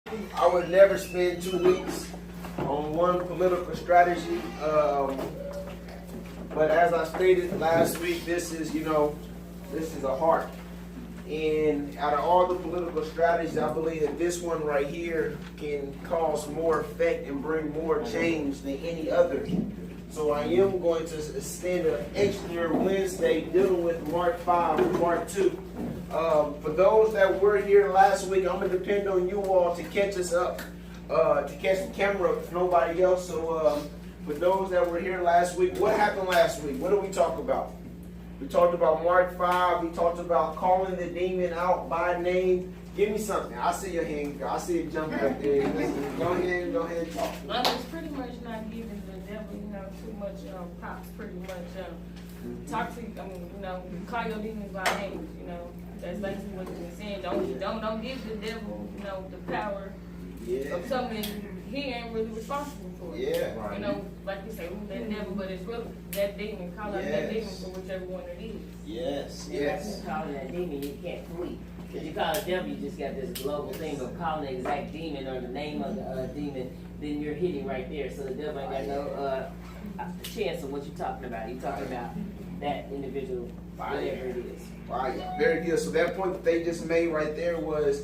I would never spend 2 weeks on one political strategy. But as I stated last week, this is a heart. And out of all the political strategies, I believe that this one right here can cause more effect and bring more change than any other. So I am going to extend an extra Wednesday dealing with Mark 5, Mark 2. For those that were here last week, I'm going to depend on you all to catch us up, to catch the camera up if nobody else. So for those that were here last week, what happened last week? What did we talk about? We talked about Mark 5. We talked about calling the demon out by name. Give me something. I see your hand. I see it jumping up there. Go ahead and talk. Well, it's pretty much not giving the devil, too much props. Pretty much talk to, call your demons by names. That's basically what you're saying. Don't give the devil, the power of something he ain't really responsible for. Yeah. Right. Like you say, that devil, but it's really that demon. Call out that demon for whichever one it is. Yes. If you call that demon, you can't flee. If you call it devil, you just got this global thing of calling the exact demon or the name of the demon, then you're hitting right there. So the devil ain't got no chance of what you're talking about. You're talking about that individual, whatever it is. Right. Very good. So that point that they just made right there was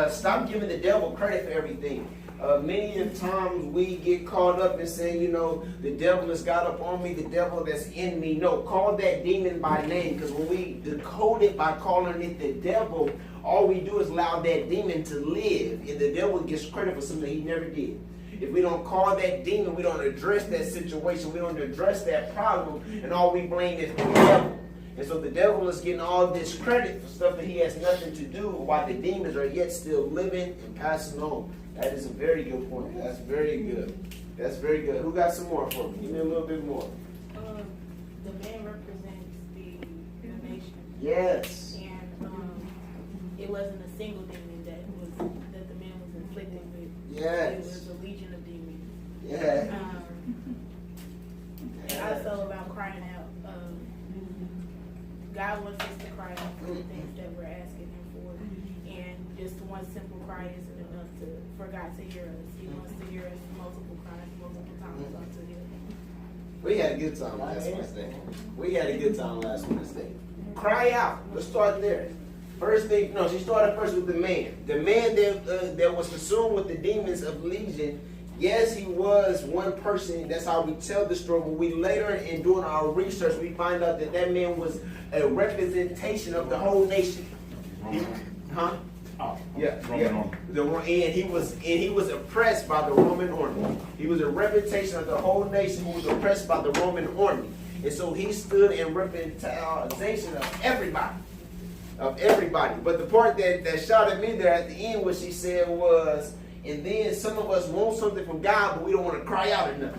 stop giving the devil credit for everything. Many of times we get caught up in saying, the devil has got up on me, the devil that's in me. No, call that demon by name, because when we decode it by calling it the devil, all we do is allow that demon to live, and the devil gets credit for something he never did. If we don't call that demon, we don't address that situation, we don't address that problem, and all we blame is the devil. And so the devil is getting all this credit for stuff that he has nothing to do, while the demons are yet still living and passing on. That is a very good point. That's very good. That's very good. Who got some more for me? Give me a little bit more. The man represents the nation. Yes. And it wasn't a single demon that the man was inflicted with. Yes. It was a legion of demons. Yeah. And also about crying out. God wants us to cry out for the things that we're asking Him for, and just one simple cry isn't enough for God to hear us. He wants to hear us multiple cries, multiple times unto Him. We had a good time last Wednesday. Cry out. Let's start there. First thing, she started first with the man. The man that was consumed with the demons of legion. Yes, he was one person. That's how we tell the story. But we later, in doing our research, we find out that man was a representation of the whole nation. And he was oppressed by the Roman army. He was a representation of the whole nation who was oppressed by the Roman army. And so he stood in representation of everybody. But the part that shot at me there at the end, what she said was, and then some of us want something from God, but we don't want to cry out enough.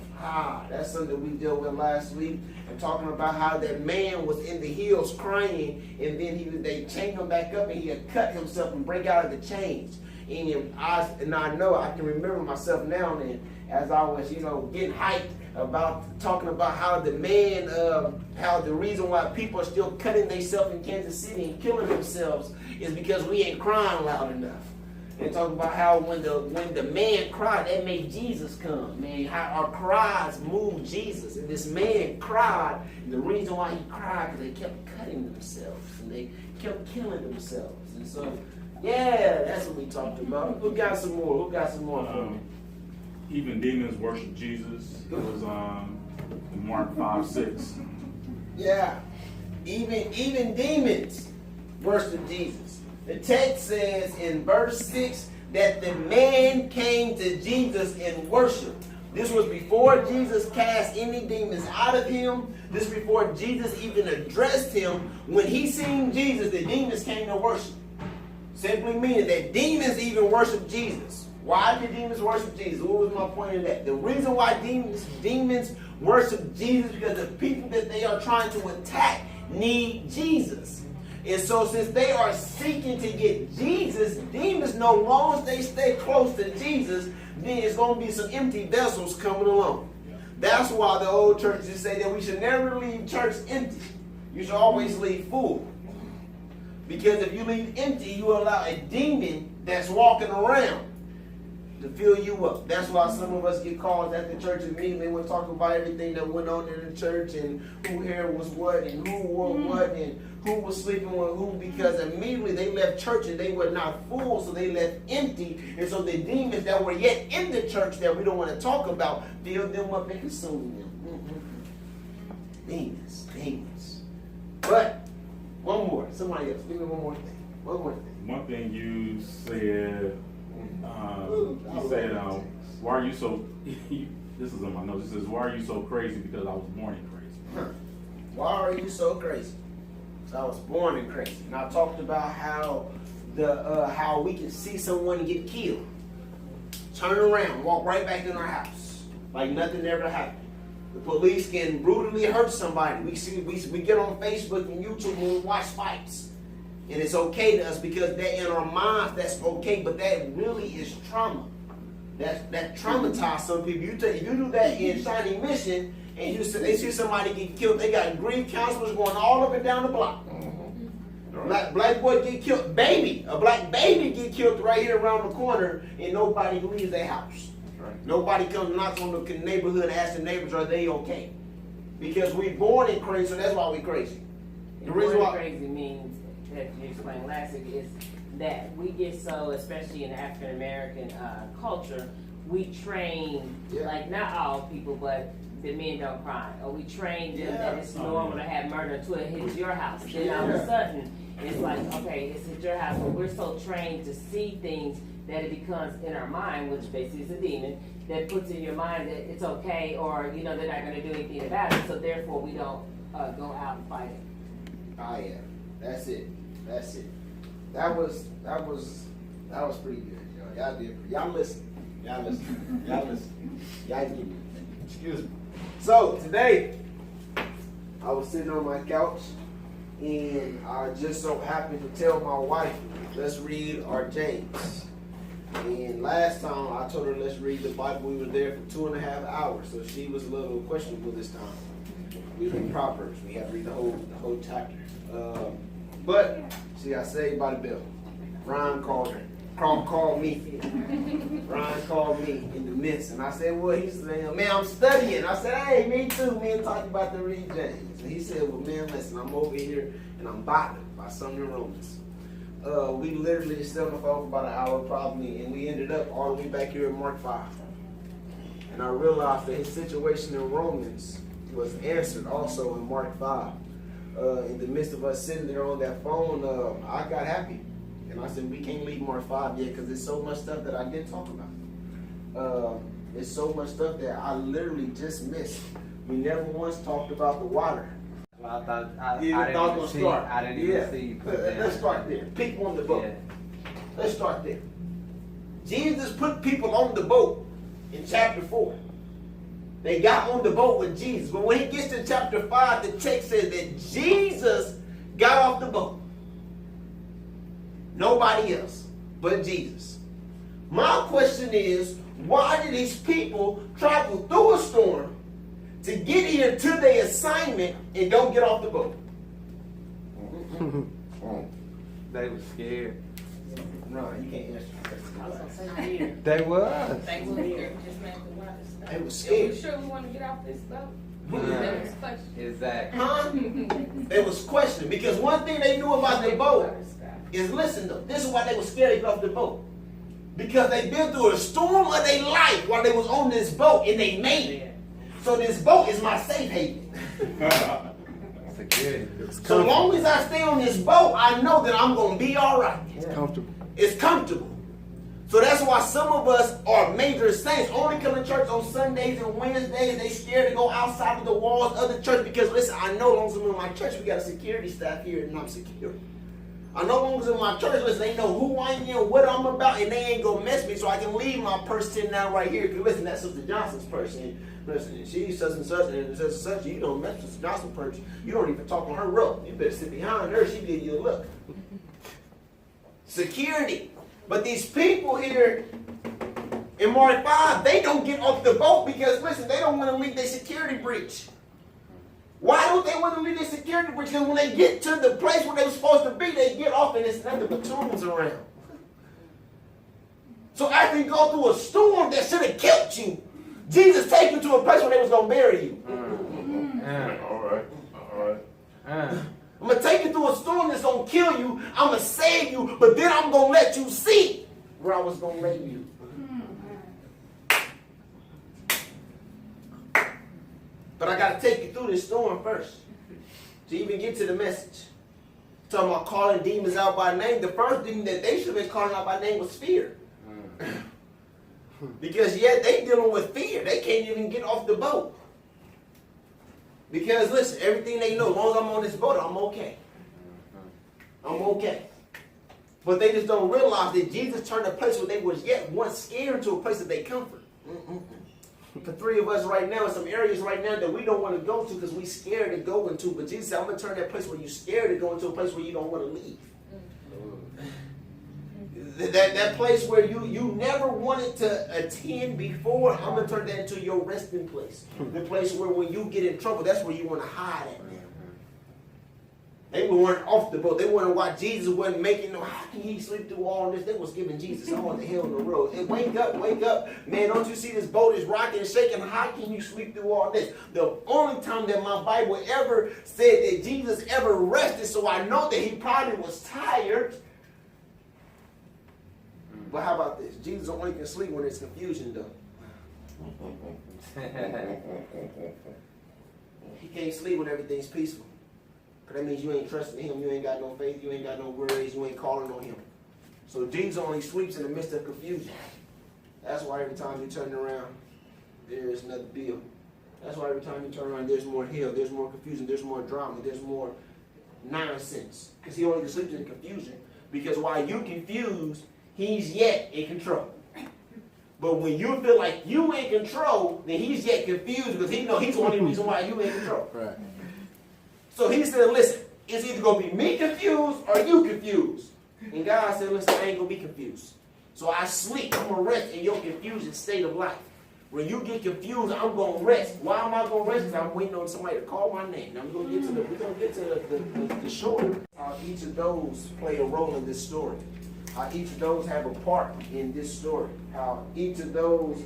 That's something we dealt with last week. And talking about how that man was in the hills crying, and then they chained him back up, and he had cut himself and break out of the chains. And I know I can remember myself now and then as I was, getting hyped about talking about how the man, how the reason why people are still cutting themselves in Kansas City and killing themselves is because we ain't crying loud enough. And talk about how when the man cried, that made Jesus come. Man, how our cries moved Jesus. And this man cried. And the reason why he cried, because they kept cutting themselves. And they kept killing themselves. And so, that's what we talked about. Who got some more for me? Even demons worship Jesus. It was in Mark 5:6. Yeah. Even demons worship Jesus. The text says in verse 6 that the man came to Jesus in worship. This was before Jesus cast any demons out of him. This before Jesus even addressed him. When he seen Jesus, the demons came to worship. Simply meaning that demons even worship Jesus. Why did demons worship Jesus? What was my point in that? The reason why demons worship Jesus is because the people that they are trying to attack need Jesus. And so since they are seeking to get Jesus, demons know as long as they stay close to Jesus, then it's going to be some empty vessels coming along. That's why the old churches say that we should never leave church empty. You should always leave full. Because if you leave empty, you allow a demon that's walking around to fill you up. That's why some of us get called at the church immediately. We're talking about everything that went on in the church and who here was what and who wore what and who was sleeping with who, because immediately they left church and they were not full, so they left empty. And so the demons that were yet in the church that we don't want to talk about filled them up and consumed them. Demons. But one more. Somebody else. Give me one more thing. One more thing. One thing you said, why are you so, this is in my notes, it says, why are you so crazy? Because I was born in crazy. Why are you so crazy? So I was born in crazy. And I talked about how how we can see someone get killed, turn around, walk right back in our house like nothing ever happened. The police can brutally hurt somebody. We get on Facebook and YouTube and we watch fights. And it's okay to us because that in our minds that's okay, but that really is trauma. That traumatized some people. You do that in Shining Mission and they see somebody get killed. They got grief counselors going all up and down the block. Black boy get killed. A black baby get killed right here around the corner, and nobody leaves their house. Right. Nobody comes knocks on the neighborhood and asks the neighbors, are they okay? Because we born in crazy, so that's why we crazy. The reason why crazy means that you explained last week is that we get so, especially in African American culture, we train like not all people, but the men don't cry, or we train them that it's normal to have murder until it hits your house. Then all of a sudden, it's like, okay, it's hit your house, but we're so trained to see things that it becomes in our mind, which basically is a demon, that puts in your mind that it's okay, or they're not going to do anything about it. So therefore, we don't go out and fight it. Oh yeah, that's it. That was pretty good, y'all. Y'all listen. Y'all give me. Excuse me. So today, I was sitting on my couch, and I just so happened to tell my wife, let's read our James. And last time I told her let's read the Bible. We were there for 2.5 hours, so she was a little questionable this time. We read Proverbs. We had to read the whole chapter. But see, I saved by the bell. Ryan called me. Ryan called me in the midst, and I said, well, he said, man, I'm studying. I said, hey, me too, man, talking about the read James. And he said, well, man, listen, I'm over here, and I'm bothered by some of the Romans. We literally stood on the phone for about an hour probably, and we ended up all the way back here in Mark 5. And I realized that his situation in Romans was answered also in Mark 5. In the midst of us sitting there on that phone, I got happy. And I said, we can't leave Mark 5 yet because there's so much stuff that I didn't talk about. There's so much stuff that I literally just missed. We never once talked about the water. Well, I didn't even see. Let's start there. People on the boat. Yeah. Let's start there. Jesus put people on the boat in chapter 4. They got on the boat with Jesus. But when he gets to chapter 5, the text says that Jesus got off the boat. Nobody else but Jesus. My question is, why did these people travel through a storm to get here to their assignment and don't get off the boat? They were scared. No, you can't answer the question. They was. They were here. Just made the water stop. They were Are scared. we sure we want to get off this boat? Yeah. That was question. Exactly. Huh? They was questioning because one thing they knew about the boat is, listen though, this is why they were scared to get off the boat. Because they've been through a storm of their life while they was on this boat and they made it. So this boat is my safe haven. Security. So long as I stay on this boat, I know that I'm going to be all right. It's comfortable. It's comfortable. So that's why some of us are major saints. Only come to church on Sundays and Wednesdays. They scared to go outside of the walls of the church because, listen, I know long as I'm in my church, we got a security staff here and I'm secure. I know long as I'm in my church, listen, they know who I am, what I'm about, and they ain't going to mess me, so I can leave my purse sitting down right here. Because, listen, that's Sister Johnson's purse. And, listen, she's such and such, and such and such. You don't mess with Sister Johnson's purse. You don't even talk on her rope. You better sit behind her. She give you a look. Security. But these people here in Mark 5, they don't get off the boat because, listen, they don't want to leave their security breach. Why don't they want to leave their security breach? Because when they get to the place where they were supposed to be, they get off and there's nothing but tombs around. So after you go through a storm that should have killed you, Jesus take you to a place where they was going to bury you. All right. I'm going to take you through a storm that's going to kill you. I'm going to save you, but then I'm going to let you see where I was going to lay you. But I got to take you through this storm first to even get to the message. Talking about calling demons out by name. The first demon that they should have been calling out by name was fear. Because yet they dealing with fear. They can't even get off the boat. Because listen, everything they know, as long as I'm on this boat, I'm okay. I'm okay. But they just don't realize that Jesus turned a place where they was yet once scared into a place that they comfort. The three of us right now in some areas right now that we don't want to go to because we scared to go into. But Jesus said, I'm going to turn that place where you're scared to go into a place where you don't want to leave. That place where you never wanted to attend before, I'm going to turn that into your resting place. The place where when you get in trouble, that's where you want to hide at now. They weren't off the boat. They wondering why Jesus wasn't making them. How can he sleep through all this? They was giving Jesus all the hell in the road. And wake up. Man, don't you see this boat is rocking and shaking? How can you sleep through all this? The only time that my Bible ever said that Jesus ever rested, so I know that he probably was tired. But how about this? Jesus only can sleep when there's confusion, though. He can't sleep when everything's peaceful. Because that means you ain't trusting him, you ain't got no faith, you ain't got no worries, you ain't calling on him. So Jesus only sleeps in the midst of confusion. That's why every time you turn around, there's another bill. That's why every time you turn around, there's more hell, there's more confusion, there's more drama, there's more nonsense. Because he only sleeps in confusion. Because while you confused, he's yet in control. But when you feel like you in control, then he's yet confused because he knows he's the only reason why you in control. Right. So he said, listen, it's either going to be me confused or you confused. And God said, listen, I ain't going to be confused. So I sleep. I'm going to rest in your confused state of life. When you get confused, I'm going to rest. Why am I going to rest? Because I'm waiting on somebody to call my name. Now we're going to get to the shore. Each of those play a role in this story. How each of those have a part in this story. How each of those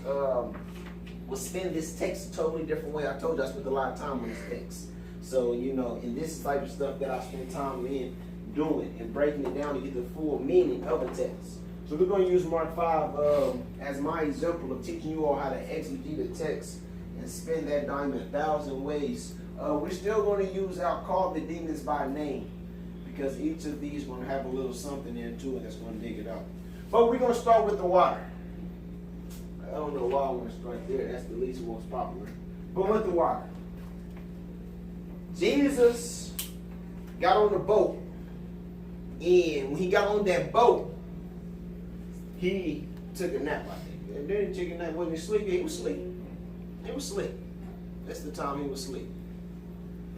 will spend this text a totally different way. I told you I spent a lot of time on this text. So, you know, in this type of stuff that I spend time in doing and breaking it down to get the full meaning of a text. So we're going to use Mark 5 as my example of teaching you all how to exegete a text and spend that dime in 1,000 ways. We're still going to use our call the demons by name because each of these is going to have a little something in to it that's going to dig it out. But we're going to start with the water. I don't know why I want to start there. That's the least most popular. But with the water. Jesus got on the boat, and when he got on that boat, he took a nap, I think. And then he took a nap. Wasn't he sleeping? He was asleep. He was asleep. That's the time he was asleep.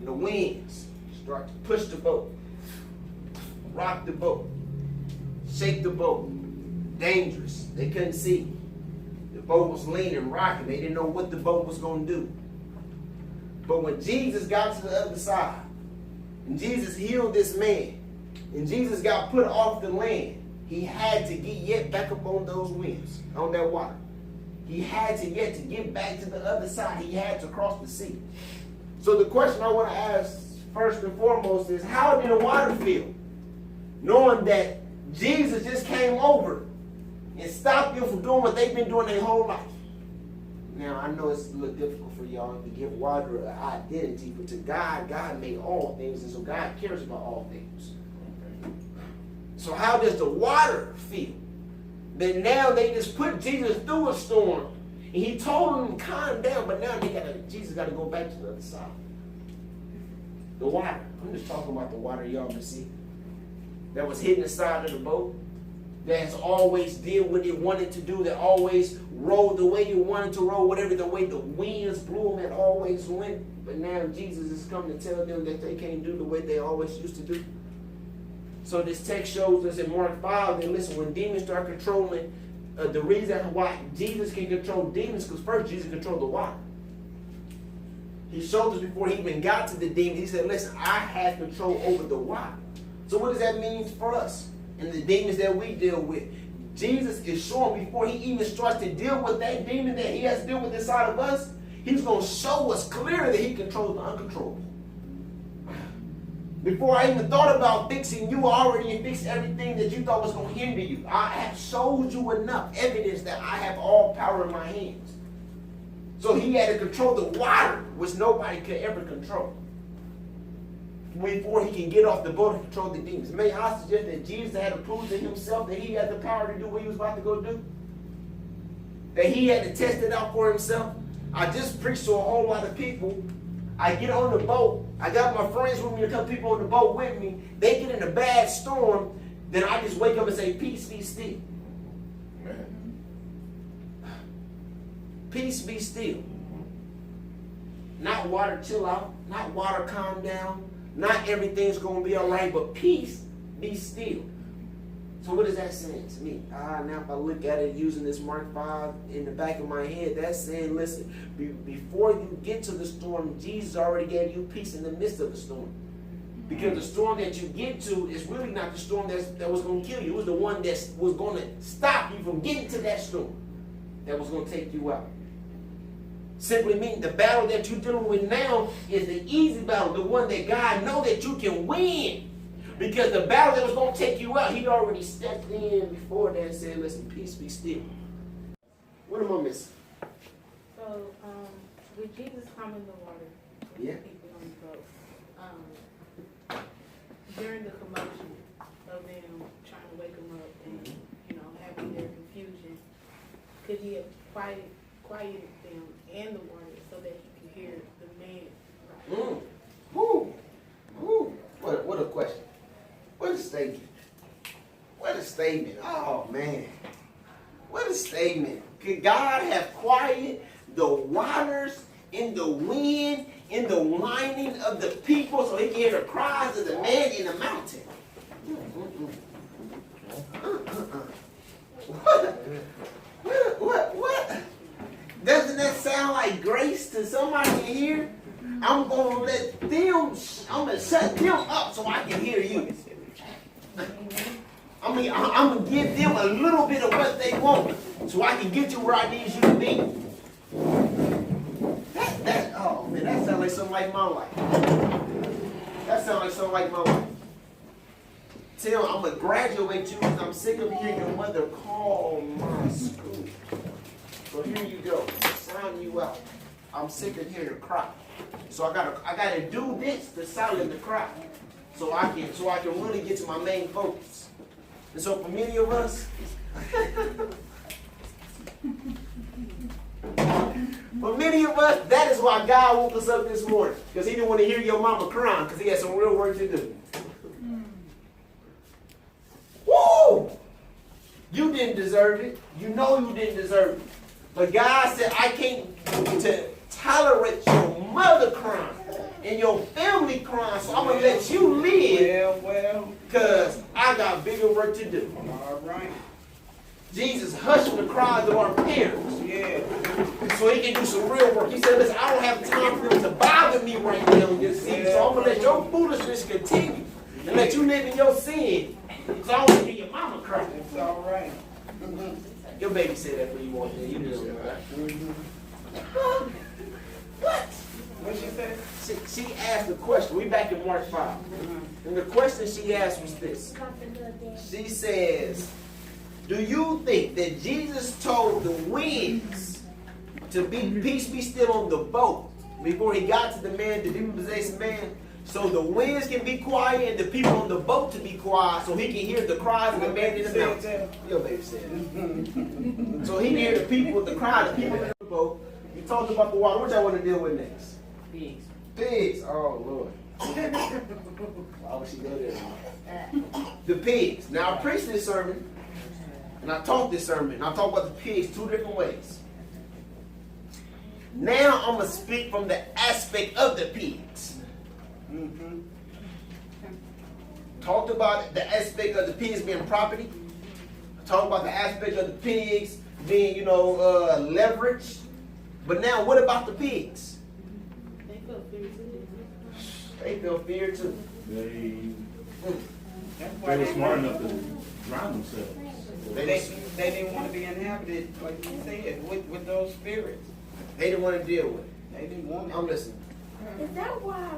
And the winds start to push the boat, rock the boat, shake the boat. Dangerous. They couldn't see. The boat was leaning, rocking. They didn't know what the boat was going to do. But when Jesus got to the other side, and Jesus healed this man, and Jesus got put off the land, he had to get yet back up on those winds, on that water. He had to yet to get back to the other side. He had to cross the sea. So the question I want to ask first and foremost is, how did the water feel? Knowing that Jesus just came over and stopped them from doing what they've been doing their whole life. Now, I know it's a little difficult for y'all to give water an identity, but to God, God made all things, and so God cares about all things. So how does the water feel? That now they just put Jesus through a storm, and he told them to calm down, but now Jesus got to go back to the other side. The water. I'm just talking about the water y'all can see. That was hidden inside of the boat. That has always did what it wanted to do, that always rode the way you wanted to roll, whatever the way the winds blew them, it always went. But now Jesus is coming to tell them that they can't do the way they always used to do. So this text shows us in Mark 5 that, listen, when demons start controlling, the reason why Jesus can control demons, because first Jesus controlled the water. He showed us before he even got to the demons, he said, listen, I have control over the water. So what does that mean for us? And the demons that we deal with, Jesus is showing before he even starts to deal with that demon that he has to deal with inside of us, he's going to show us clearly that he controls the uncontrollable. Before I even thought about fixing you, I already fixed everything that you thought was going to hinder you. I have showed you enough evidence that I have all power in my hands. So he had to control the water, which nobody could ever control, before he can get off the boat and control the demons. May I suggest that Jesus had to prove to himself that he had the power to do what he was about to go do? That he had to test it out for himself? I just preached to a whole lot of people. I get on the boat. I got my friends with me, a couple people on the boat with me. They get in a bad storm. Then I just wake up and say, peace be still. Peace be still. Not water chill out. Not water calm down. Not everything's going to be all right, but peace be still. So what is that saying to me? Now if I look at it using this Mark 5 in the back of my head, that's saying, listen, before you get to the storm, Jesus already gave you peace in the midst of the storm. Because the storm that you get to is really not the storm that was going to kill you. It was the one that was going to stop you from getting to that storm that was going to take you out. Simply meaning the battle that you're dealing with now is the easy battle, the one that God knows that you can win. Because the battle that was going to take you out, he already stepped in before that and said, listen, peace be still. What am I missing? So, with Jesus calming the water, Yeah. people on the boat, during the commotion of them trying to wake him up and, having their confusion, could he have quieted them and the water so that he could hear the man? What a question. What a statement. What a statement. Oh, man. What a statement. Could God have quieted the waters in the wind, in the whining of the people so he can hear the cries of the man in the mountain? What? Doesn't that sound like grace to somebody in here? I'm going to shut them up so I can hear you. I'm going to give them a little bit of what they want so I can get you where I need you to be. Oh man, that sounds like something like my life. That sounds like something like my life. Tim, I'm going to graduate you because I'm sick of hearing your mother call my school. So here you go. Sound you out. I'm sick of hearing her cry. So I gotta do this to silence the cry. So I can really get to my main focus. And so for many of us, that is why God woke us up this morning. Because he didn't want to hear your mama crying because he had some real work to do. Woo! You didn't deserve it. You know you didn't deserve it. But God said, I can't tolerate your mother crying and your family crying, so I'm going to let you live because I got bigger work to do. All right. Jesus hushed the cries of our parents. Yeah. So he can do some real work. He said, listen, I don't have time for them to bother me right now in this season, so I'm going to let your foolishness continue and let you live in your sin. So I don't want to hear your mama cry. It's all right. Your baby said that for you one day. You deserve that. What? What she said? She asked the question. We back in Mark 5. And the question she asked was this. She says, do you think that Jesus told the winds to be peace be still on the boat before he got to the man, the demon-possessed man, so the winds can be quiet and the people on the boat to be quiet so he can hear the cries of the man in the mountain? Your baby said it. So he can hear the people, the cries of the people in the boat. You talked about the water. What y'all want to deal with next? Pigs. Pigs. Oh, Lord. Why would she go there? The pigs. Now, I preached this sermon, and I taught this sermon. I talked about the pigs two different ways. Now, I'm going to speak from the aspect of the pigs. Talked about the aspect of the pigs being property. Talked about the aspect of the pigs being, leverage. But now, what about the pigs? They feel fear too. They feel fear too. They were smart enough to drown themselves. They They didn't want to be inhabited, like you said, with those spirits. didn't want to deal with it. They didn't want it. I'm listening. Is that why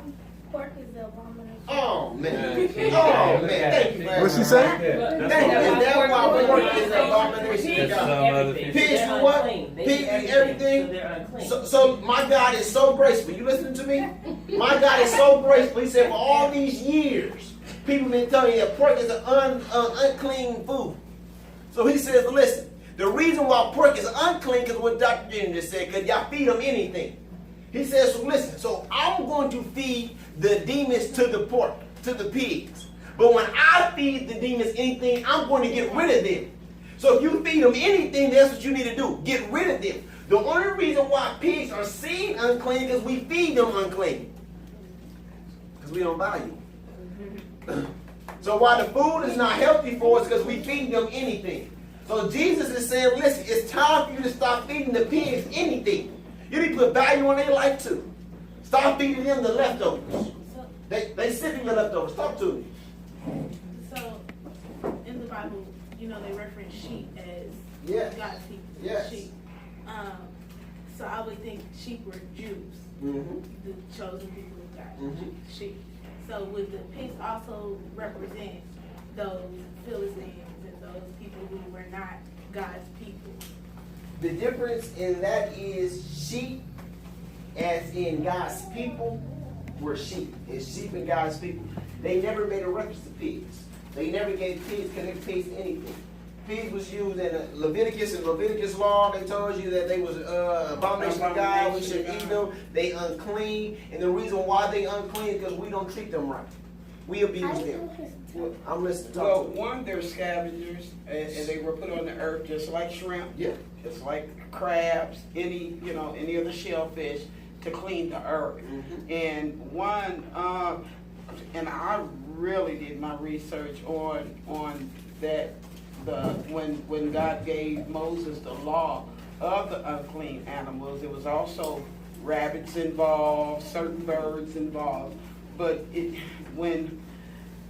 pork is an abomination? Oh man. Yeah. Oh man. Thank you very What'd she much. say? Thank you. And that's why pork is an abomination to God. Pigs do what? Pigs eat everything. So they're unclean. So my God is so graceful. You listening to me? My God is so graceful. He said for all these years, people been telling you that pork is an unclean food. So he says, listen, the reason why pork is unclean is what Dr. Jenny just said, because y'all feed them anything. He says, so listen, so I'm going to feed the demons to the pork, to the pigs. But when I feed the demons anything, I'm going to get rid of them. So if you feed them anything, that's what you need to do. Get rid of them. The only reason why pigs are seen unclean is because we feed them unclean. Because we don't value them. So why the food is not healthy for us because we feed them anything. So Jesus is saying, listen, it's time for you to stop feeding the pigs anything. You need to put value on their life too. Stop feeding them the leftovers. They sick of the leftovers. Talk to me. So, in the Bible, you know, they reference sheep as Yes. God's people. Yes. Sheep. So I would think sheep were Jews, Mm-hmm. the chosen people of God. Mhm. Sheep. So would the pigs also represent those Philistines and those people who were not God's people? The difference in that is sheep, as in God's people, were sheep. It's sheep and God's people. They never made a reference to pigs. They never gave pigs, connect pigs to anything. Pigs was used in Leviticus and Leviticus law. They told you that they was abomination to God. We should eat them. They unclean. And the reason why they unclean is because we don't treat them right. We abuse them. I'm listening. Well, Talk to me. one, they're scavengers, and they were put on the earth just like shrimp, Yeah. just like crabs, any other shellfish to clean the earth. Mhm. And one, and I really did my research on that. When God gave Moses the law of the unclean animals, there was also rabbits involved, certain birds involved. But when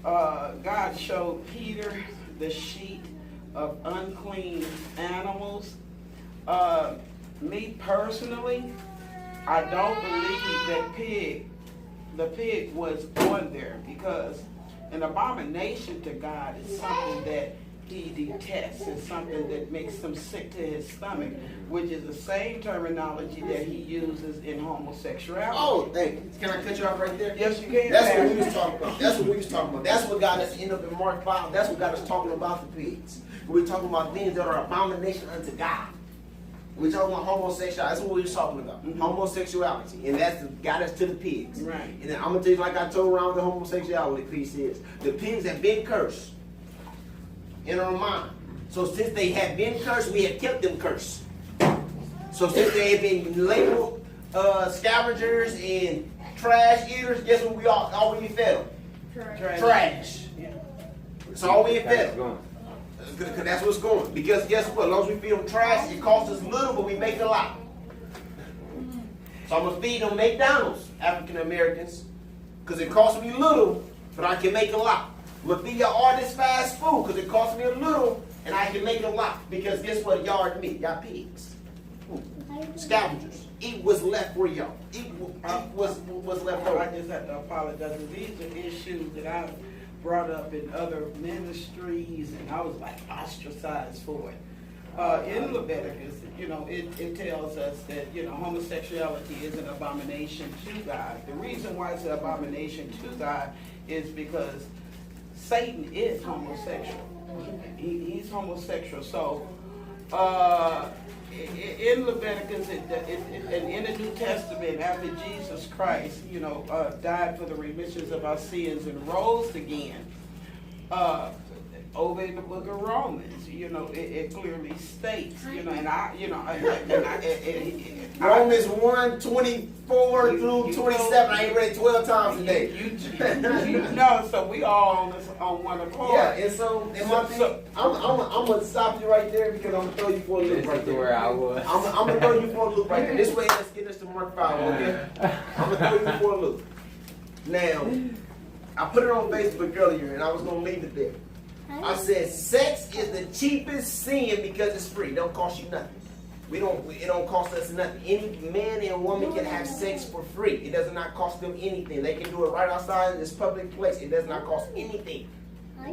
God showed Peter the sheet of unclean animals, me personally, I don't believe that the pig was on there, because an abomination to God is something that he detests. It's something that makes him sick to his stomach, which is the same terminology that he uses in homosexuality. Oh, thank you. Can I cut you off right there? Yes, you can. That's what Pastor. we was talking about. That's what we was talking about. That's what got us end up in Mark 5. That's what got us talking about the pigs. We're talking about things that are abomination unto God. We're talking about homosexuality. That's what we was talking about. Mhm. Homosexuality. And that's got us to the pigs. Right. And then I'm going to tell you, like I told around the homosexuality piece is, the pigs have been cursed in our mind. So since they have been cursed, we have kept them cursed. So since they have been labeled scavengers and trash eaters, guess what we all we fed them? Trash. Yeah. That's all we fed That's them. going. Because that's what's going. Because guess what? As long as we feed them trash, it costs us little, but we make a lot. So I'm going to feed them McDonald's, African Americans, because it costs me little, but I can make a lot. I'm going to feed y'all all this fast food because it costs me a little, and I can make a lot. Because guess what? Y'all are me. Y'all pigs. Scavengers. Eat what's left for y'all. Eat what's left I over. just have to apologize. These are issues that I've brought up in other ministries, and I was like ostracized for it. In Leviticus, it tells us that, homosexuality is an abomination to God. The reason why it's an abomination to God is because Satan is homosexual. He's homosexual. So, in Leviticus, and in the New Testament, after Jesus Christ, died for the remissions of our sins and rose again, over in the book of Romans, it clearly states, Romans 1:24 through 27. I ain't read it 12 times today. No, so we all on one accord. Yeah, and so, and my thing, I'm going to stop you right there because I'm going to throw you for a loop This right is there. where I was. I'm going to throw you for a loop right there. This way, let's get us to Mark 5, okay? I'm going to throw you for a loop. Now, I put it on Facebook earlier, and I was going to leave it there. I said sex is the cheapest sin because it's free. It don't cost you nothing. It don't cost us nothing. Any man and woman can have sex for free. It does not cost them anything. They can do it right outside in this public place. It does not cost anything.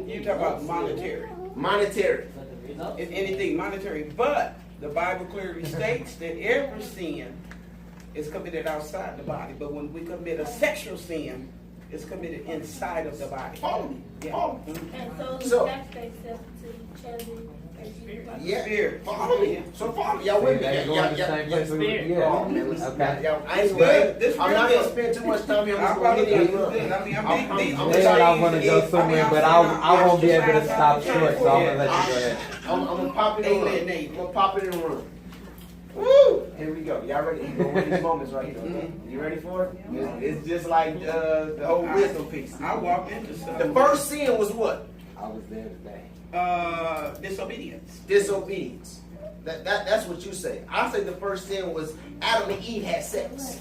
You talk about monetary. Monetary. But the result, It's anything monetary, but the Bible clearly states that every sin is committed outside the body. But when we commit a sexual sin, it's committed inside of the body. Follow me. Yeah. Follow me. And so So- that's themselves to each other. as you- Yeah. Spirit. Follow me. So follow me. Y'all with me? They going to the same place. Spirit. Yeah. Oh, man, listen, Okay. y'all, I ain't It's gonna, good. This I'm real not gonna good. spend too much time here. I'm I just gonna apologize. hit It's it up. good. I mean, I'm big. I'm They trying all to want to use go it. somewhere, but I won't be able to stop short, so I'm gonna let you go ahead. I'm gonna pop it in Amen, run. amen. I'm gonna pop it in run. Woo! Here we go. Y'all ready? You're gonna win these moments right here. Okay? You ready for it? It's just like the whole wisdom piece. I walked into stuff. The first sin was what? I was there today. Disobedience. Disobedience. That's what you say. I say the first sin was Adam and Eve had sex.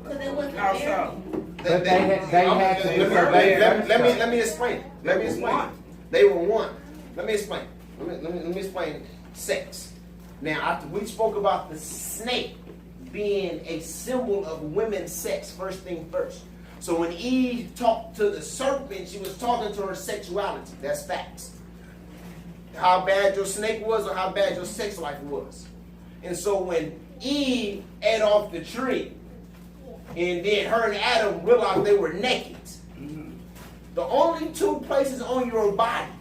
Cause they wasn't How married. so? But they had to disobey Let me explain. Let me explain. They were one. Let me explain. Let me explain sex. Now, after we spoke about the snake being a symbol of women's sex, first thing first. So when Eve talked to the serpent, she was talking to her sexuality. That's facts. How bad your snake was or how bad your sex life was. And so when Eve ate off the tree, and then her and Adam realized they were naked, the only two places on your body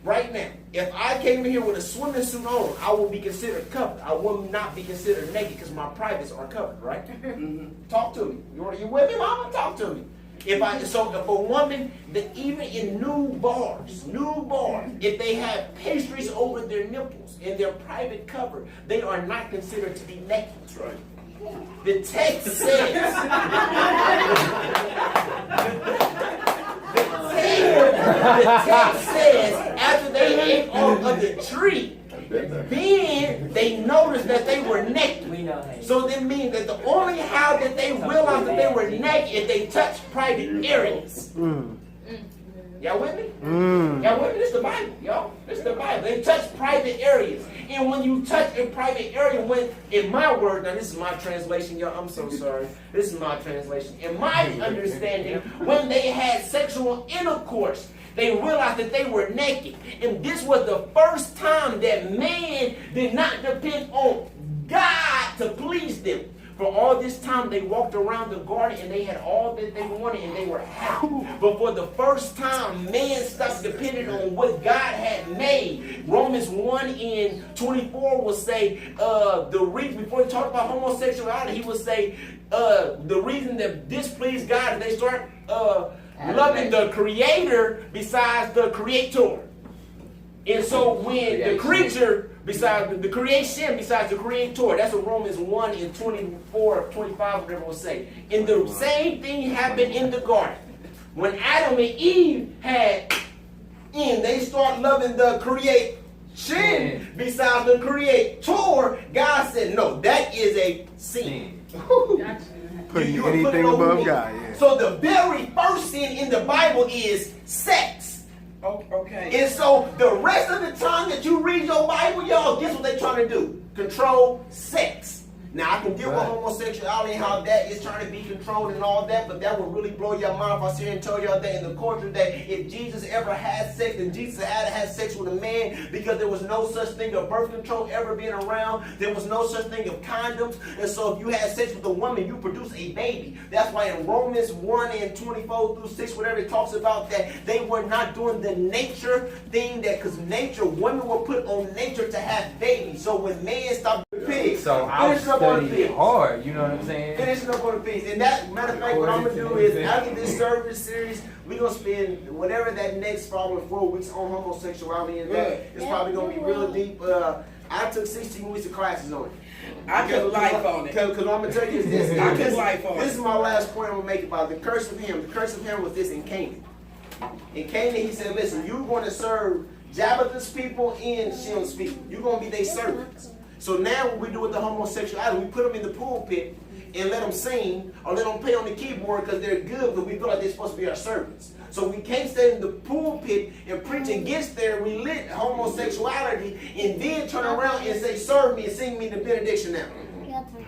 right now, if I came in here with a swimming suit on, I will be considered covered. I will not be considered naked because my privates are covered, right? Talk to me. You with me, mama? Talk to me. If a woman that even in nude bars, if they have pastries over their nipples and their private cover, they are not considered to be naked. That's right. The text says. The text says after they ate off of the tree, then they noticed that they were naked. we know, hey. So that means that the only how that they realized that they were naked if they touched private areas. Y'all with me? Y'all with me? This is the Bible, y'all. This is the Bible. They touch private areas. And when you touch a private area, when, in my word, now this is my translation, y'all, I'm so sorry. This is my translation. In my understanding, when they had sexual intercourse, they realized that they were naked. And this was the first time that man did not depend on God to please them. For all this time, they walked around the garden and they had all that they wanted and they were happy. But for the first time, man stopped depending on what God had made. Romans 1:24 will say, before he talked about homosexuality, he would say, the reason that displeased God is they start loving the creator besides the creator. And so when the creature besides the creation besides the creator, that's what Romans 1:24-25 whatever will say. And the same thing happened in the garden. When Adam and Eve had they start loving the creation besides the creator. God said, no, that is a sin. Putting You are anything putting over above me. God, yeah. So the very first sin in the Bible is sex. Okay. And so the rest of the time that you read your Bible, y'all, guess what they're trying to do? Control sex. Now, I can deal with homosexuality and how that is trying to be controlled and all that, but that would really blow your mind if I sit here and tell y'all that in the culture that if Jesus ever had sex, then Jesus had to have sex with a man because there was no such thing of birth control ever being around. There was no such thing of condoms. And so if you had sex with a woman, you produce a baby. That's why in Romans 1:24-6, whatever it talks about that they were not doing the nature thing because nature, women were put on nature to have babies. So when man stopped pigs, So I studied hard, you know what I'm saying? finishing up on the pigs. And that, matter of fact, what I'm going to do is, after this service series, we're going to spend whatever that next following 4 weeks on homosexuality and that. It's probably going to be real deep. I took 16 weeks of classes on it. I took life on it. Because what I'm going to tell you is this. I took life on it. This is my last point I'm going to make about the curse of Ham. The curse of Ham was this in Canaan. In Canaan, he said, listen, you're going to serve Jabbath's people and Shem's people. You're going to be their servants. So now what we do with the homosexuality, we put them in the pulpit and let them sing or let them play on the keyboard because they're good, but we feel like they're supposed to be our servants. So we can't stay in the pulpit and preach against their homosexuality and then turn around and say, serve me and sing me the benediction now.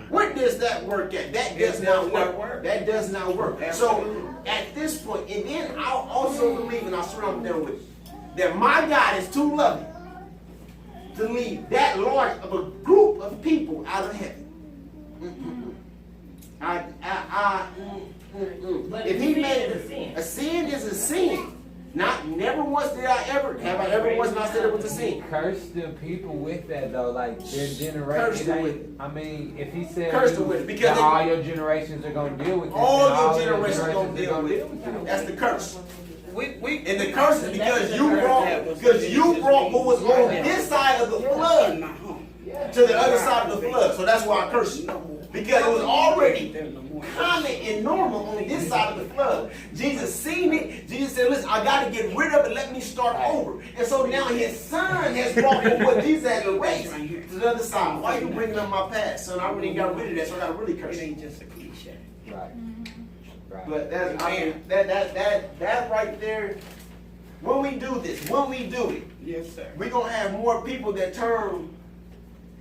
Where does that work at? That does not work. That does not work. So at this point, and then I'll also believe, and I'll swear I'm done with it, that my God is too loving to leave that large of a group of people out of heaven. But If he sin made is a sin. a sin is a sin. Never once have I ever once not said it was a sin. Curse the people with that though, like their Curse generation. them with it. I mean, if he said Curse them with it, because that all your generations are gonna deal with it, All then your your generations gonna are deal with it. it. That's the curse. We And the curse is because you brought what was on this side of the flood to the other side of the flood. So that's why I curse you. Because it was already common and normal on this side of the flood. Jesus seen it. Jesus said, listen, I got to get rid of it. Let me start over. And so now his son has brought what Jesus had erased to the other side. Why are you bringing up my past, son? I already got rid of that, so I got to really curse It you. ain't just a cliche. Right. Right. But that's, I mean, that right there, when we do this, when we do it, Yes, sir. we're going to have more people that turn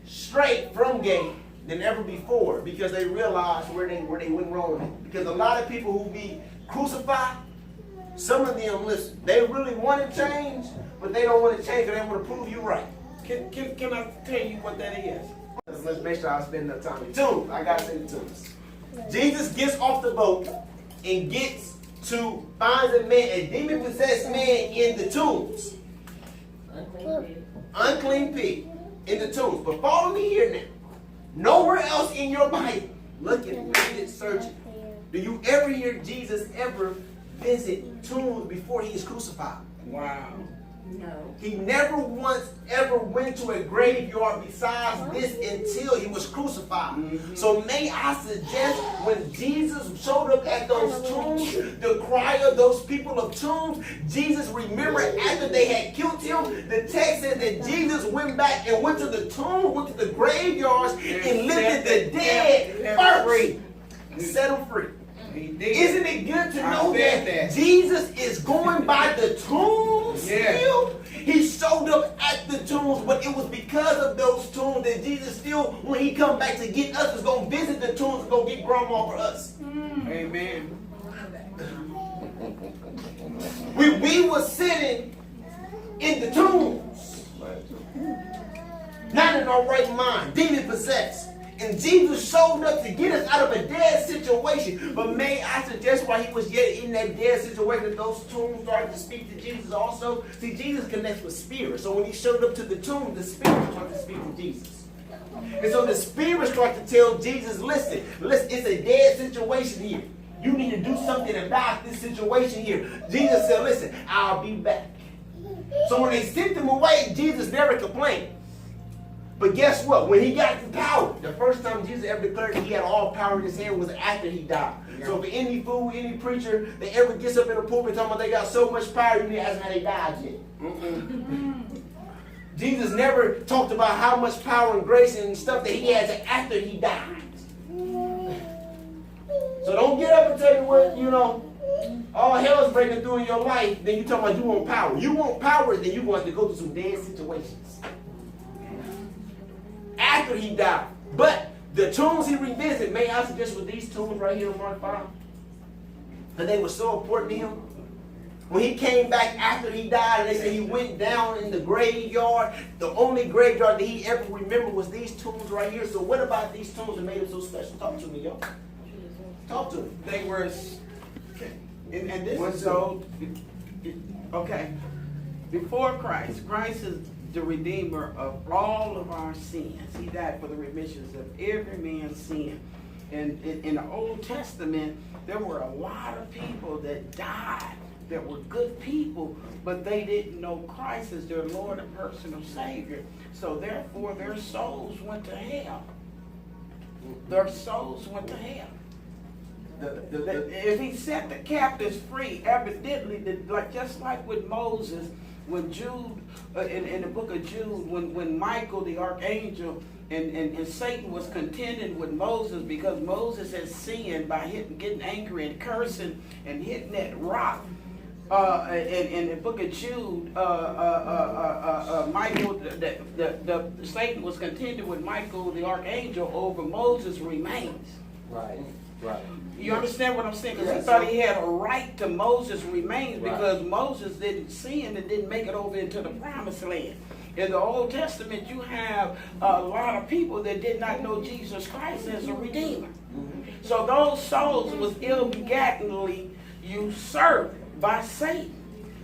straight from gay than ever before because they realize where they went wrong. Because a lot of people who be crucified, some of them, listen, they really want to change, but they don't want to change because they want to prove you right. Can I tell you what that is? Let's make sure I spend enough time. Tombs. I got to say the tombs. Jesus gets off the boat and finds a man, a demon-possessed man in the tombs. Unclean pig in the tombs. But follow me here now. Nowhere else in your Bible, look at, read it, search it. Do you ever hear Jesus ever visit tombs before he is crucified? Wow. No. He never once ever went to a graveyard besides this until he was crucified. So may I suggest when Jesus showed up at those tombs, the cry of those people of tombs, Jesus remembered after they had killed him, the text says that Jesus went back and went to the tomb, went to the graveyards and lifted the dead first. Set them free. Isn't it good to know that Jesus is going by the tombs still? He showed up at the tombs, but it was because of those tombs that Jesus still, when he come back to get us, is going to visit the tombs and go get grandma for us. Amen. We were sitting in the tombs, not in our right mind, demon possessed. And Jesus showed up to get us out of a dead situation. But may I suggest while he was yet in that dead situation that those tombs started to speak to Jesus also? See, Jesus connects with spirit. So when he showed up to the tomb, the spirit started to speak to Jesus. And so the spirit started to tell Jesus, listen, it's a dead situation here. You need to do something about this situation here. Jesus said, listen, I'll be back. So when they sent him away, Jesus never complained. But guess what? When he got the power, the first time Jesus ever declared that he had all power in his hand was after he died. Yeah. So for any fool, any preacher that ever gets up in the pulpit talking about they got so much power, you need to ask them how they died yet. Jesus never talked about how much power and grace and stuff that he had after he died. So don't get up and tell you what, all hell is breaking through in your life, then you talking about you want power. You want power, then you want to go through some dead situations. After he died. But the tombs he revisited, may I suggest with these tombs right here in Mark 5? Because they were so important to him. When he came back after he died, and they said he went down in the graveyard, the only graveyard that he ever remembered was these tombs right here. So what about these tombs that made him so special? Talk to me, yo. Talk to me. They were, and this is so, okay. Before Christ is the Redeemer of all of our sins. He died for the remissions of every man's sin. And in the Old Testament, there were a lot of people that died that were good people, but they didn't know Christ as their Lord and personal Savior. So therefore, their souls went to hell. Their souls went to hell. If he set the captives free, evidently, just like with Moses, when Jude, in the book of Jude, when Michael the archangel and Satan was contending with Moses because Moses had sinned by getting angry and cursing and hitting that rock. In the book of Jude, Michael, Satan was contending with Michael the archangel over Moses' remains. Right, right. You understand what I'm saying? Because he thought he had a right to Moses' remains because Moses didn't sin and didn't make it over into the promised land. In the Old Testament, you have a lot of people that did not know Jesus Christ as a redeemer. So those souls was ill-begattenly usurped by Satan.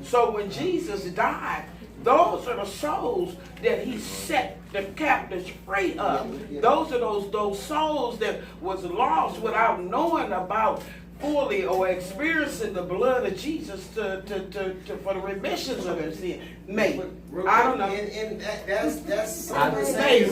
So when Jesus died, those are the souls that he set the captives free of. Those are those souls that was lost without knowing about fully or experiencing the blood of Jesus for the remissions of their sin. Maybe. I don't know. And that's some of the same.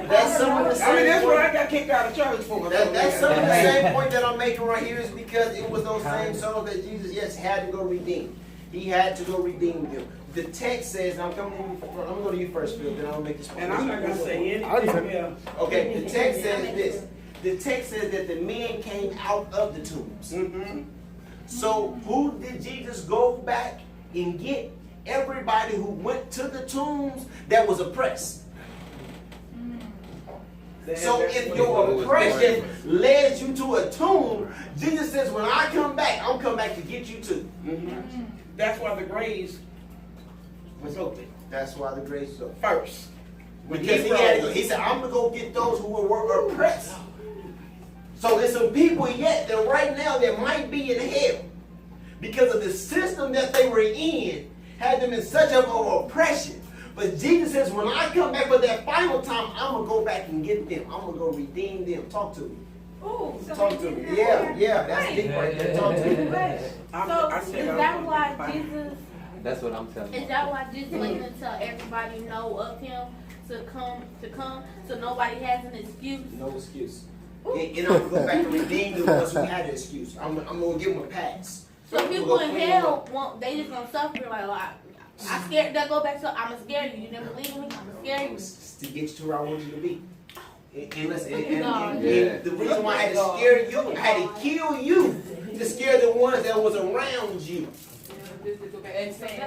That's some of the same. I mean, that's what I got kicked out of church for. That's some of the same point that I'm making right here is because it was those same souls that Jesus, had to go redeem. He had to go redeem them. The text says, I'm going to go to you first, Phil, then I'll make this point. And I'm not going to say anything else. Okay, the text says this. The text says that the men came out of the tombs. So who did Jesus go back and get? Everybody who went to the tombs that was oppressed. So if your oppression led you to a tomb, Jesus says, when I come back, I'm coming back to get you too. That's why the graves was open. That's why the grace is open. First. Because he said, I'm going to go get those who were oppressed. So there's some people yet that right now that might be in hell because of the system that they were in had them in such of an oppression. But Jesus says, when I come back for that final time, I'm going to go back and get them. I'm going to go redeem them. Talk to me. Ooh, so Talk to me. Yeah, that's deep right there. Talk to me. So is that why Jesus? That's what I'm telling you. Is that why Jesus waiting until everybody know of him to come, so nobody has an excuse? No excuse. And I'm going to go back and redeem the ones who had an excuse. I'm going to give them a pass. So people in hell won't, they just gonna suffer like, I scared, they'll go back to, I'm gonna scare you, you never believe me, I'm gonna scare you. To get you to where I want you to be. And listen, God. the reason why I had to scare you, I had to kill you to scare the ones that was around you. And saying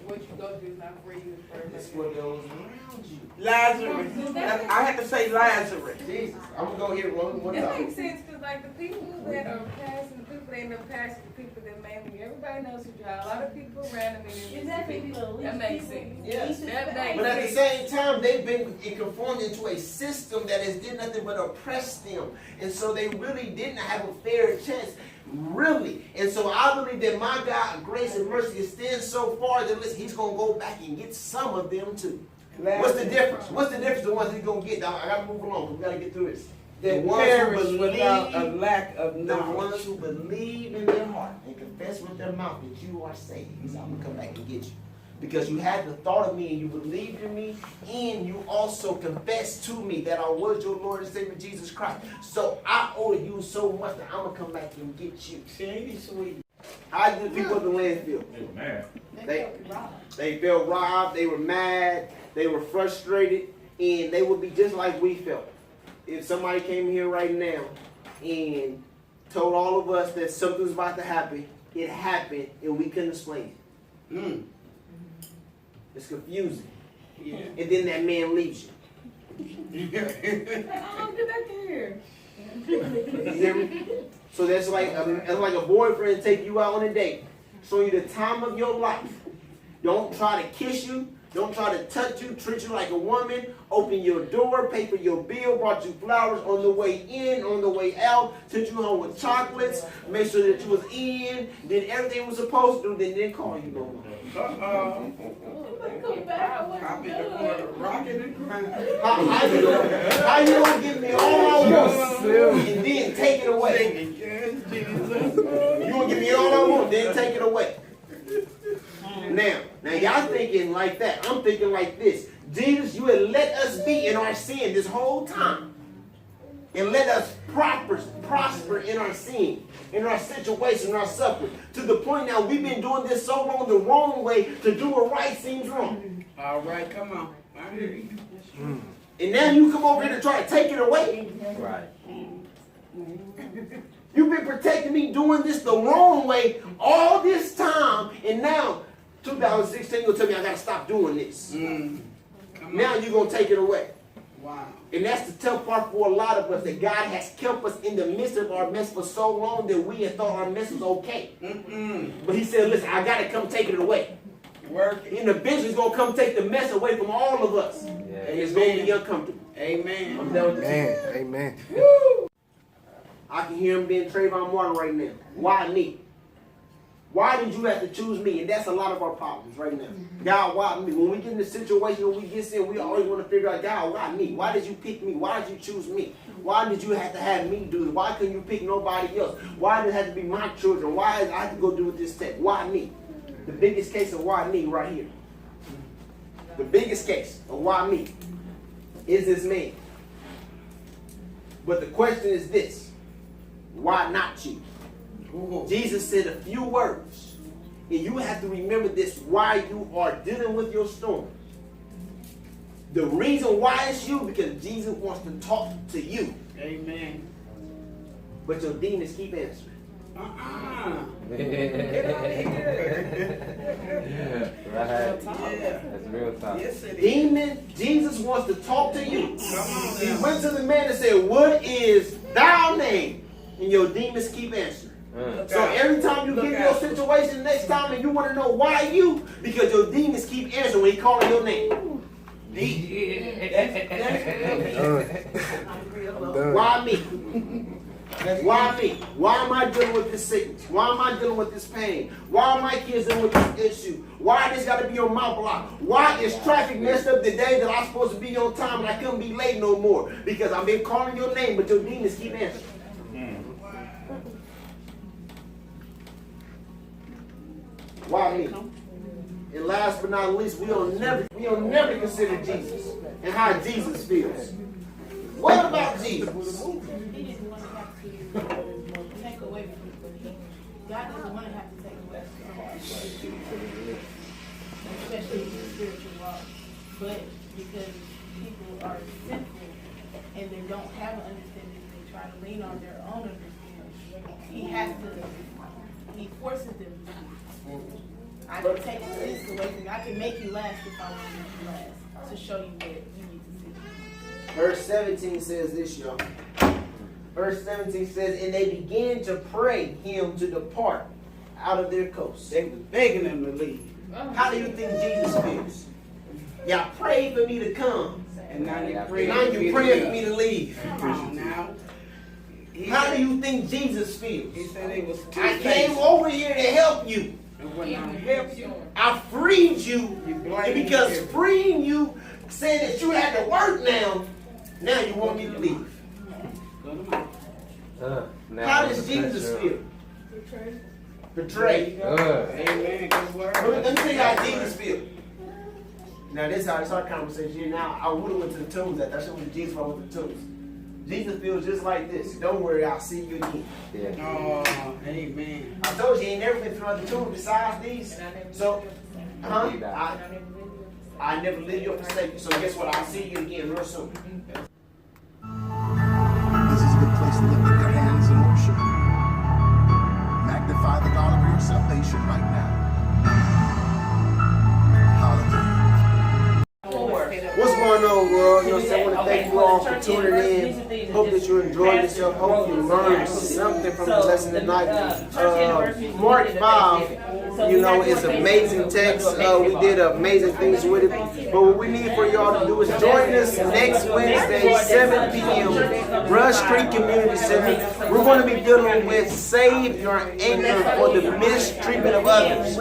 what you go through is not for you. It's for those around you. Lazarus. I had to say Lazarus. Jesus, I'm gonna go here one more It time. makes sense because like the people that are passing, the people that end up passing, the people that maybe everybody knows who drive. A lot of people randomly. Exactly. That makes sense. Yes. That makes But at the sense. same time, they've been conformed into a system that has did nothing but oppress them. And so they really didn't have a fair chance. Really. And so I believe that my God, grace and mercy, extends so far that listen, he's going to go back and get some of them too. What's the difference? What's the difference? The ones he's going to get. I got to move along. We got to get through this. They perish without a lack of the knowledge. ones who believe in their heart and confess with their mouth that you are saved. He said, I'm going to come back and get you. Because you had the thought of me and you believed in me and you also confessed to me that I was your Lord and Savior Jesus Christ. So I owe you so much that I'm going to come back and get you. See, ain't he sweet? How did the people at the land feel? They were mad. They felt robbed, they were mad, they were frustrated, and they would be just like we felt. If somebody came here right now and told all of us that something's about to happen, it happened, and we couldn't explain it. It's confusing. Yeah. And then that man leaves you. Get back in here. You hear me? So that's like a boyfriend take you out on a date, show you the time of your life. Don't try to kiss you. Don't try to touch you, treat you like a woman, open your door, pay for your bill, brought you flowers on the way in, on the way out, sent you home with chocolates, make sure that you was in, did everything was supposed to do, then didn't call you no more. I've been the corner rocking and crying. How you gonna give me all I want and then take it away? You gonna give me all I want, then take it away? Now y'all thinking like that. I'm thinking like this. Jesus, you had let us be in our sin this whole time. and let us prosper in our sin, in our situation, in our suffering. To the point now we've been doing this so long the wrong way, to do what right seems wrong. All right, come on. I hear you. And now you come over here to try to take it away. Right. You've been protecting me doing this the wrong way all this time, and now 2016 you're gonna tell me I gotta stop doing this. Come Now on. you're gonna take it away. Wow. And that's the tough part for a lot of us, that God has kept us in the midst of our mess for so long that we have thought our mess was okay. But he said, listen, I gotta come take it away. Work it. And eventually he's gonna come take the mess away from all of us. Yeah. And it's gonna be uncomfortable. Amen. I'm done with this. Amen. I can hear him being Trayvon Martin right now. Why me? Why did you have to choose me? And that's a lot of our problems right now. God, why me? When we get in the situation when we get in, we always want to figure out, God, why me? Why did you pick me? Why did you choose me? Why did you have to have me do it? Why couldn't you pick nobody else? Why did it have to be my children? Why did I have to go do this tech? Why me? The biggest case of why me right here. The biggest case of why me is this man. But the question is this: why not you? Jesus said a few words, and you have to remember this while you are dealing with your storm. The reason why it's you, because Jesus wants to talk to you. Amen. But your demons keep answering. Get out of here. Right. That's real talk. Yes, it is. Demon, Jesus wants to talk to you. Come on He now. went to the man and said, what is thy name? And your demons keep answering. So every time you get in your situation next time and you want to know why you, because your demons keep answering when he calling your name. Why me? Why me? Why am I dealing with this sickness? Why am I dealing with this pain? Why are my kids dealing with this issue? Why this got to be on my block? Why is traffic messed up the day that I'm supposed to be on time and I couldn't be late no more? Because I've been calling your name, but your demons keep answering. Why me? And last but not least, we'll never consider Jesus and how Jesus feels. What about Jesus? He didn't want to have to take away from people. God doesn't want to have to take away from people, especially in the spiritual walk. But because people are sinful and they don't have an understanding, they try to lean on their own understanding. He forces them to. I can take this away from you. I can make you last if I want to make you last, to show you what you need to see. Verse 17 says this, y'all. Verse 17 says, and they began to pray him to depart out of their coast. They was begging him to leave. How do you think Jesus feels? Y'all prayed for me to come. And now you Now you praying for me to leave. Come on now. How do you think Jesus feels? He said he was too I came faithful. over here to help you. And when I help you, I freed you. you blame And because him. freeing you, saying that you had to work now you want me to leave. Go to my. How does Jesus feel? Betrayed. Amen. Good word. Let me tell you how Jesus feels. Now this is how it's our conversation. Now I would have went to the tombs. I should have went to Jesus when I went to the tombs. Jesus feels just like this. Don't worry, I'll see you again. Oh, amen. I told you, he ain't never been through other tombs besides these. So, I never leave you or forsake you. So guess what? I'll see you again real soon. This is a good place to lift up your hands and worship. Magnify the God of your salvation right now. Hallelujah. What's going on, world? You know what I'm saying? I want to thank you all for tuning in. Hope that you enjoyed yourself. Hope you learned something from the lesson tonight. Mark 5, you know, is amazing text. We did amazing things with it. But what we need for y'all to do is join us next Wednesday, 7 p.m., Rush Creek Community Center. We're going to be dealing with Save Your Anger for the Mistreatment of Others.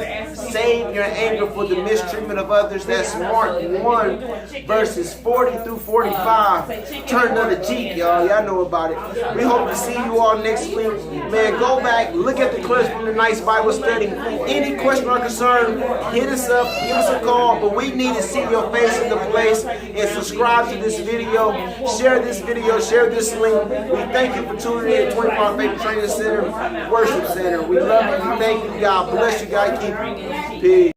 save your anger for the mistreatment of others. That's Mark 1, verses 40 through 45. Turn of the cheek, y'all. Y'all know about it. We hope to see you all next week. Man, go back, look at the clips from tonight's Bible study. Any question or concern, hit us up, give us a call. But we need to see your face in the place. And subscribe to this video. Share this video. Share this link. We thank you for tuning in to 24 Faith Training Center, Worship Center. We love you. Thank you. God bless you. God keep you. Peace.